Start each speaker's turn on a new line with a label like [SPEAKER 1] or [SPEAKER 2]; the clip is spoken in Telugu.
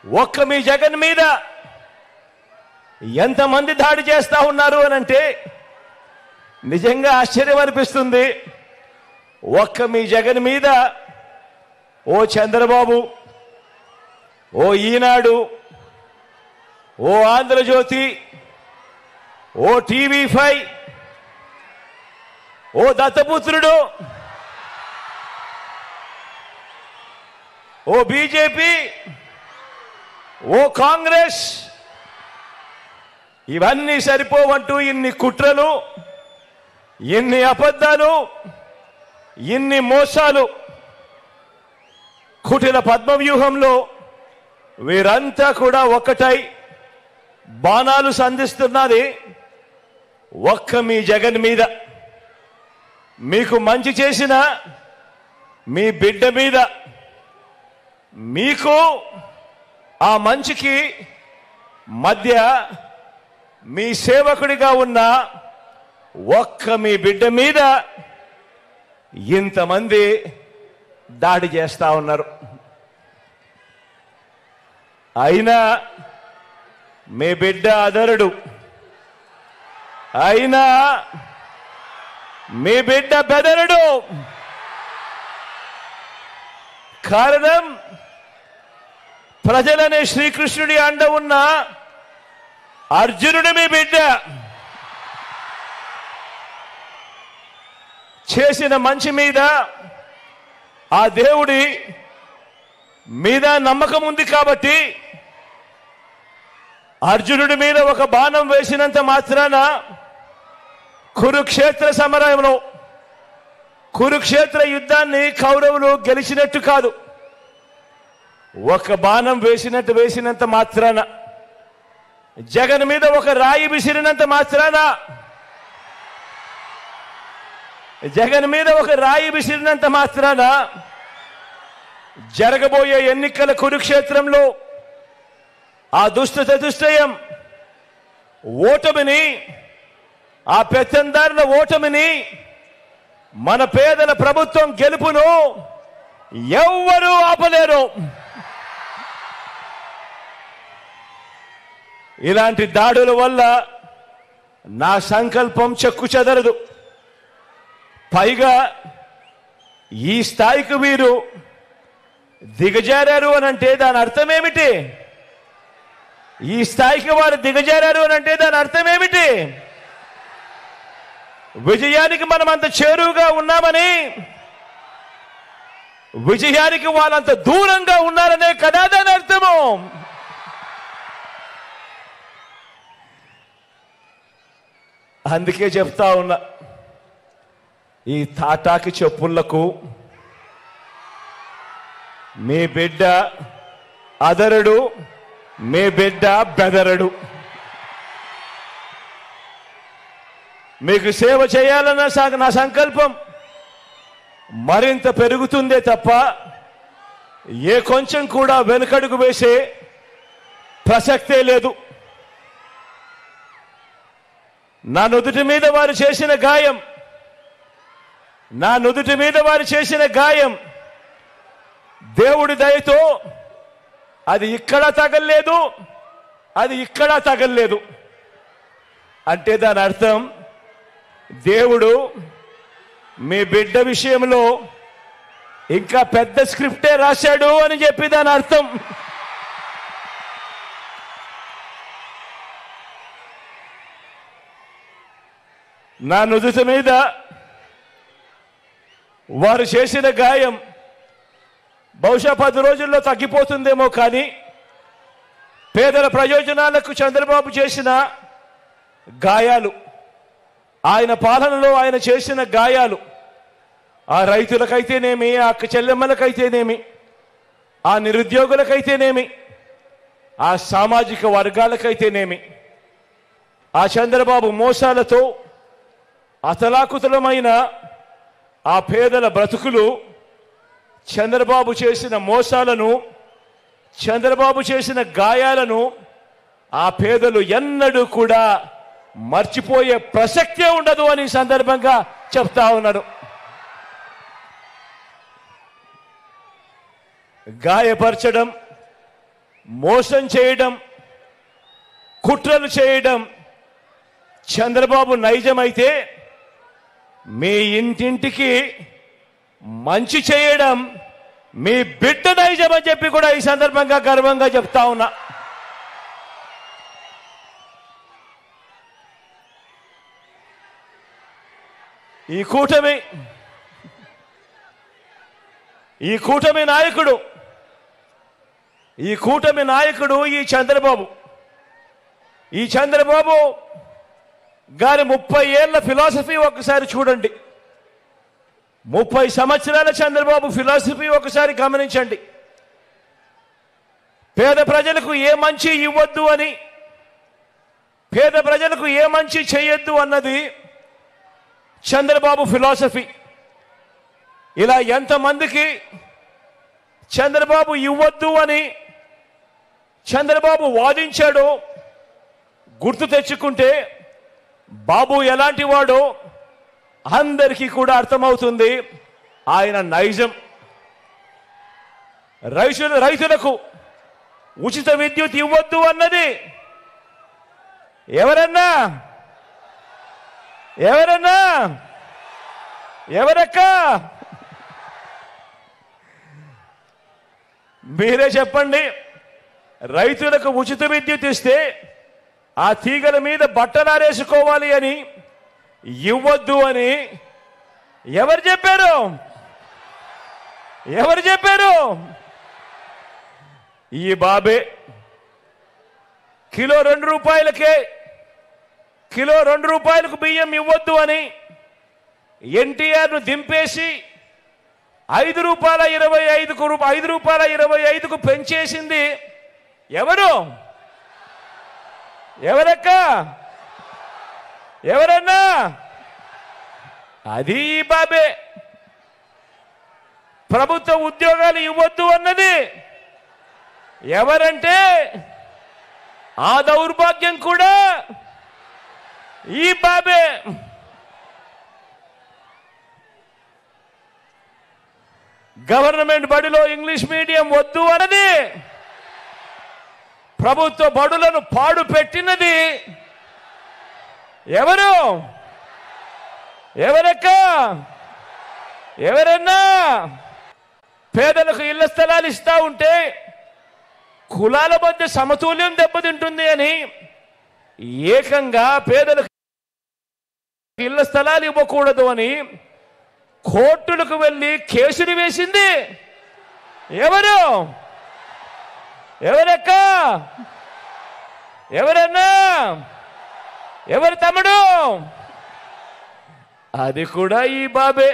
[SPEAKER 1] ఒక్క మీ జగన్ మీద ఎంతమంది దాడి చేస్తా ఉన్నారు అనంటే నిజంగా ఆశ్చర్యం అనిపిస్తుంది. ఒక్క మీ జగన్ మీద ఓ చంద్రబాబు, ఓ ఈనాడు, ఓ ఆంధ్రజ్యోతి, ఓ టీవీ5, ఓ దత్తపుత్రుడు, ఓ బీజేపీ, ఓ కాంగ్రెస్, ఇవన్నీ సరిపోవంటూ ఇన్ని కుట్రలు, ఇన్ని అబద్ధాలు, ఇన్ని మోసాలు, కుటిల పద్మవ్యూహంలో వీరంతా కూడా ఒక్కటై బాణాలు సంధిస్తున్నది ఒక్క మీ జగన్ మీద. మీకు మంచి చేసిన మీ బిడ్డ మీద, మీకు ఆ మంచికి మధ్య మీ సేవకుడిగా ఉన్న ఒక్క మీ బిడ్డ మీద ఇంతమంది దాడి చేస్తా ఉన్నారు. అయినా మీ బిడ్డ అదరుడు, అయినా మీ బిడ్డ బెదరుడు. కారణం ప్రజలనే శ్రీకృష్ణుడి అండ ఉన్న అర్జునుడు మీ బిడ్డ. చేసిన మంచి మీద ఆ దేవుడి మీద నమ్మకం ఉంది కాబట్టి అర్జునుడి మీద ఒక బాణం వేసినంత మాత్రాన కురుక్షేత్ర సమరంలో, కురుక్షేత్ర యుద్ధాన్ని కౌరవులు గెలిచినట్టు కాదు. ఒక బాణం వేసినంత మాత్రాన, జగన్ మీద ఒక రాయి విసిరినంత మాత్రాన, జగన్ మీద ఒక రాయి విసిరినంత మాత్రాన జరగబోయే ఎన్నికల కురుక్షేత్రంలో ఆ దుష్ట చతుష్టయం ఓటమిని, ఆ పెత్తందారుల ఓటమిని, మన పేదల ప్రభుత్వం గెలుపును ఎవ్వరూ ఆపలేరు. ఇలాంటి దాడుల వల్ల నా సంకల్పం చెక్కు చెదరదు. పైగా ఈ స్థాయికి వీరు దిగజారారు అనంటే దాని అర్థం ఏమిటి? ఈ స్థాయికి వారు దిగజారారు అనంటే దాని అర్థం ఏమిటి? విజయానికి మనం అంత చేరువుగా ఉన్నామని, విజయానికి వాళ్ళంత దూరంగా ఉన్నారనే కదా దాని అర్థము. అందుకే చెప్తా ఉన్నా, ఈ తాటాకి చెప్పులకు మీ బిడ్డ అదరుడు, మీ బిడ్డ బెదరడు. మీకు సేవ చేయాలన్న నా సంకల్పం మరింత పెరుగుతుందే తప్ప ఏ కొంచెం కూడా వెనుకడుగు వేసే ప్రసక్తే లేదు. నా నుదుటి మీద వారు చేసిన గాయం, నా నుదుటి మీద వారు చేసిన గాయం దేవుడి దయతో అది ఇక్కడ తగల్లేదు, అది ఇక్కడ తగల్లేదు. అంటే దాని అర్థం దేవుడు మీ బిడ్డ విషయంలో ఇంకా పెద్ద స్క్రిప్టే రాశాడు అని చెప్పి దాని అర్థం. నా నుదుటి మీద వారు చేసిన గాయం బహుశా 10 రోజుల్లో తగ్గిపోతుందేమో, కానీ పేదల ప్రయోజనాలకు చంద్రబాబు చేసిన గాయాలు, ఆయన పాలనలో ఆయన చేసిన గాయాలు, ఆ రైతులకైతేనేమి, ఆ అక్క చెల్లెమ్మలకైతేనేమి, ఆ నిరుద్యోగులకైతేనేమి, ఆ సామాజిక వర్గాలకైతేనేమి, ఆ చంద్రబాబు మోసాలతో అతలాకుతలమైన ఆ పేదల బ్రతుకులు, చంద్రబాబు చేసిన మోసాలను, చంద్రబాబు చేసిన గాయాలను ఆ పేదలు ఎన్నడూ కూడా మర్చిపోయే ప్రసక్తే ఉండదు అని సందర్భంగా చెప్తా ఉన్నారు. గాయపరచడం, మోసం చేయడం, కుట్రలు చేయడం చంద్రబాబు నైజమైతే, మీ ఇంటింటికి మంచి చేయడం మీ బిడ్డ నైజం అని చెప్పి కూడా ఈ సందర్భంగా గర్వంగా చెప్తా ఉన్నా. ఈ కూటమి నాయకుడు ఈ చంద్రబాబు గారి 30 ఏళ్ల ఫిలాసఫీ ఒకసారి చూడండి. 30 సంవత్సరాల చంద్రబాబు ఫిలాసఫీ ఒకసారి గమనించండి. పేద ప్రజలకు ఏ మంచి ఇవ్వద్దు అని, పేద ప్రజలకు ఏ మంచి చేయొద్దు అన్నది చంద్రబాబు ఫిలాసఫీ. ఇలా ఎంతమందికి చంద్రబాబు ఇవ్వద్దు అని చంద్రబాబు వాదించాడో గుర్తు తెచ్చుకుంటే బాబు ఎలాంటి వాడో అందరికీ కూడా అర్థమవుతుంది. ఆయన నైజం. రైతులకు ఉచిత విద్యుత్ ఇవ్వద్దు అన్నది ఎవరక్క మీరే చెప్పండి. రైతులకు ఉచిత విద్యుత్ ఇస్తే ఆ తీగల మీద బట్టలారేసుకోవాలి అని ఇవ్వద్దు అని ఎవరు చెప్పారు? ఈ బాబే. కిలో 2 రూపాయలకు బియ్యం ఇవ్వద్దు అని ఎన్టీఆర్ను దింపేసి 5 రూపాయల 25కు పెంచేసింది ఎవరక్క? ఎవరన్నా? అది ఈ బాబే. ప్రభుత్వ ఉద్యోగాలు ఇవ్వద్దు అన్నది ఎవరంటే ఆ దౌర్భాగ్యం కూడా ఈ బాబే. గవర్నమెంట్ బడిలో ఇంగ్లీష్ మీడియం వద్దు అన్నది, ప్రభుత్వ బడులను పాడు పెట్టినది ఎవరక్క? ఎవరన్నా? పేదలకు ఇళ్ల స్థలాలు ఇస్తా ఉంటే కులాల మధ్య సమతుల్యం దెబ్బతింటుంది అని ఏకంగా పేదలకు ఇళ్ల స్థలాలు ఇవ్వకూడదు అని కోర్టులకు వెళ్ళి కేసులు వేసింది ఎవరక్క? ఎవరన్నా? ఎవరు తమ్ముడు? అది కూడా ఈ బాబే.